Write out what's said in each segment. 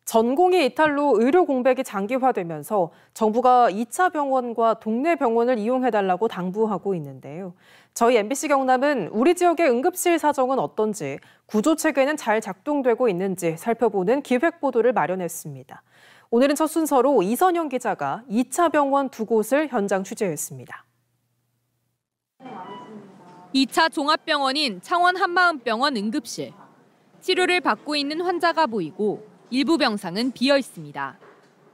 전공의 이탈로 의료 공백이 장기화되면서 정부가 2차 병원과 동네 병원을 이용해달라고 당부하고 있는데요. 저희 MBC 경남은 우리 지역의 응급실 사정은 어떤지, 구조체계는 잘 작동되고 있는지 살펴보는 기획보도를 마련했습니다. 오늘은 첫 순서로 이선영 기자가 2차 병원 두 곳을 현장 취재했습니다. 2차 종합병원인 창원 한마음병원 응급실. 치료를 받고 있는 환자가 보이고 일부 병상은 비어 있습니다.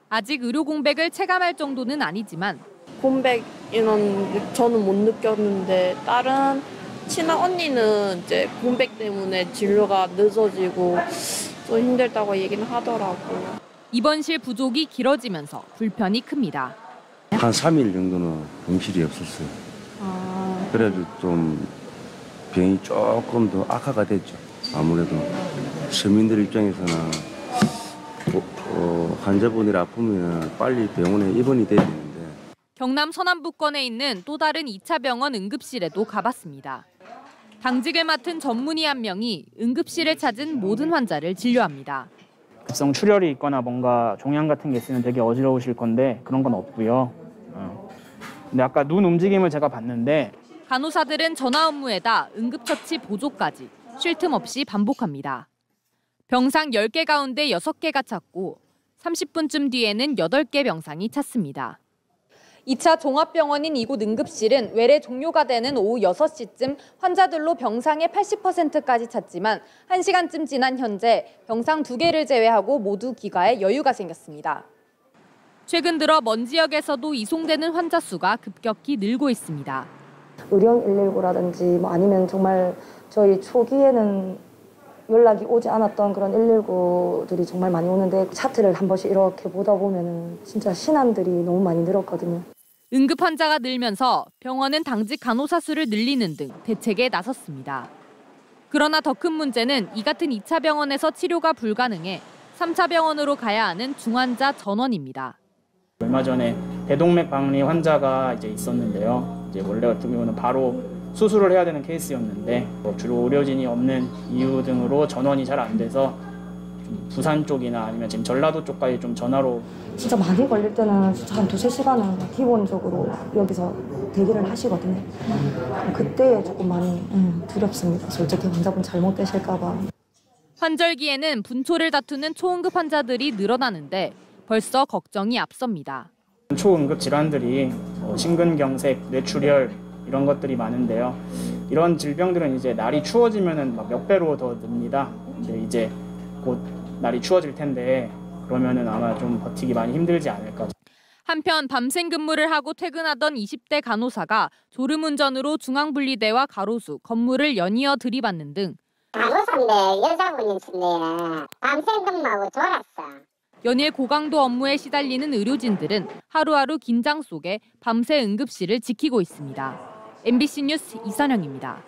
아직 의료 공백을 체감할 정도는 아니지만 공백 인원 저는 못 느꼈는데 다른 친한 언니는 이제 공백 때문에 진료가 늦어지고 좀 힘들다고 얘기는 하더라고요. 입원실 부족이 길어지면서 불편이 큽니다. 한 3일 정도는 병실이 없었어요. 그래도 좀 병이 조금 더 악화가 됐죠. 아무래도 시민들 입장에서는 환자분이 아프면 빨리 병원에 입원이 돼야 되는데. 경남 서남부권에 있는 또 다른 2차 병원 응급실에도 가봤습니다. 당직을 맡은 전문의 한 명이 응급실에 찾은 모든 환자를 진료합니다. 급성 출혈이 있거나 뭔가 종양 같은 게 있으면 되게 어지러우실 건데 그런 건 없고요. 근데 아까 눈 움직임을 제가 봤는데 간호사들은 전화 업무에다 응급처치 보조까지 쉴 틈 없이 반복합니다. 병상 10개 가운데 6개가 찼고 30분쯤 뒤에는 8개 병상이 찼습니다. 2차 종합병원인 이곳 응급실은 외래 종료가 되는 오후 6시쯤 환자들로 병상의 80%까지 찼지만 1시간쯤 지난 현재 병상 2개를 제외하고 모두 기가에 여유가 생겼습니다. 최근 들어 먼 지역에서도 이송되는 환자 수가 급격히 늘고 있습니다. 의령 119라든지 아니면 정말 저희 초기에는 연락이 오지 않았던 그런 119들이 정말 많이 오는데 차트를 한 번씩 이렇게 보다 보면 진짜 신환들이 너무 많이 늘었거든요. 응급 환자가 늘면서 병원은 당직 간호사 수를 늘리는 등 대책에 나섰습니다. 그러나 더 큰 문제는 이 같은 2차 병원에서 치료가 불가능해 3차 병원으로 가야 하는 중환자 전원입니다. 얼마 전에 대동맥 박리 환자가 이제 있었는데요. 이제 원래 같은 경우는 바로 수술을 해야 되는 케이스였는데 주로 의료진이 없는 이유 등으로 전원이 잘 안 돼서 좀 부산 쪽이나 아니면 지금 전라도 쪽까지 좀 전화로 진짜 많이 걸릴 때는 진짜 한 2-3시간은 기본적으로 여기서 대기를 하시거든요. 그때 조금 많이 두렵습니다. 솔직히 환자분 잘못되실까 봐. 환절기에는 분초를 다투는 초응급 환자들이 늘어나는데 벌써 걱정이 앞섭니다. 초응급 질환들이 심근경색, 뇌출혈 이런 것들이 많은데요. 이런 질병들은 이제 날이 추워지면은 막 몇 배로 더 늡니다. 근데 이제 곧 날이 추워질 텐데 그러면은 아마 좀 버티기 많이 힘들지 않을까. 한편 밤샘 근무를 하고 퇴근하던 20대 간호사가 졸음운전으로 중앙분리대와 가로수, 건물을 연이어 들이받는 등 간호사인데 여자분인데 밤샘 근무하고 졸았어. 연일 고강도 업무에 시달리는 의료진들은 하루하루 긴장 속에 밤새 응급실을 지키고 있습니다. MBC 뉴스 이선영입니다.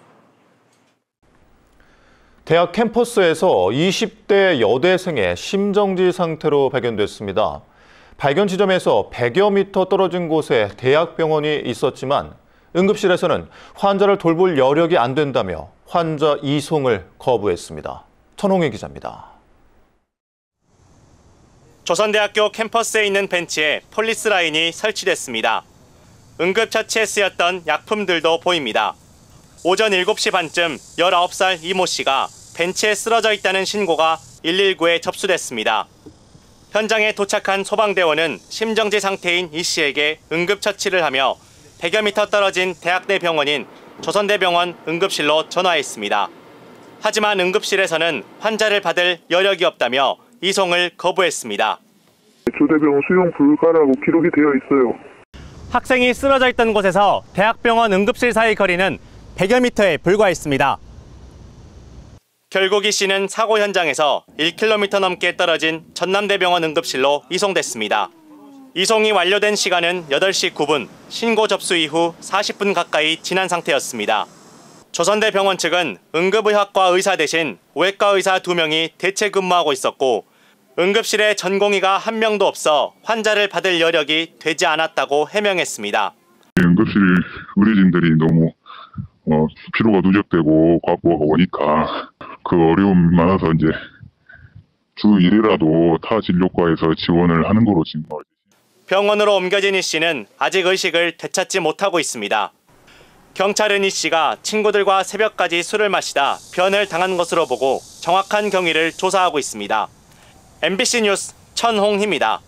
대학 캠퍼스에서 20대 여대생의 심정지 상태로 발견됐습니다. 발견 지점에서 100여 미터 떨어진 곳에 대학병원이 있었지만 응급실에서는 환자를 돌볼 여력이 안 된다며 환자 이송을 거부했습니다. 천홍희 기자입니다. 조선대학교 캠퍼스에 있는 벤치에 폴리스 라인이 설치됐습니다. 응급처치에 쓰였던 약품들도 보입니다. 오전 7시 반쯤 19살 이모 씨가 벤치에 쓰러져 있다는 신고가 119에 접수됐습니다. 현장에 도착한 소방대원은 심정지 상태인 이 씨에게 응급처치를 하며 100여 미터 떨어진 대학내 병원인 조선대병원 응급실로 전화했습니다. 하지만 응급실에서는 환자를 받을 여력이 없다며 이송을 거부했습니다. 조대병원 수용 불가라고 기록이 되어 있어요. 학생이 쓰러져 있던 곳에서 대학병원 응급실 사이 거리는 100여 미터에 불과했습니다. 결국 이 씨는 사고 현장에서 1km 넘게 떨어진 전남대병원 응급실로 이송됐습니다. 이송이 완료된 시간은 8시 9분, 신고 접수 이후 40분 가까이 지난 상태였습니다. 조선대병원 측은 응급의학과 의사 대신 외과 의사 2명이 대체 근무하고 있었고 응급실에 전공의가 1명도 없어 환자를 받을 여력이 되지 않았다고 해명했습니다. 응급실 의료진들이 너무 피로가 누적되고 과부하가 오니까 그 어려움이 많아서 이제 주 1회라도 타 진료과에서 지원을 하는 거로 지금. 병원으로 옮겨진 이 씨는 아직 의식을 되찾지 못하고 있습니다. 경찰은 이 씨가 친구들과 새벽까지 술을 마시다 변을 당한 것으로 보고 정확한 경위를 조사하고 있습니다. MBC 뉴스 천홍희입니다.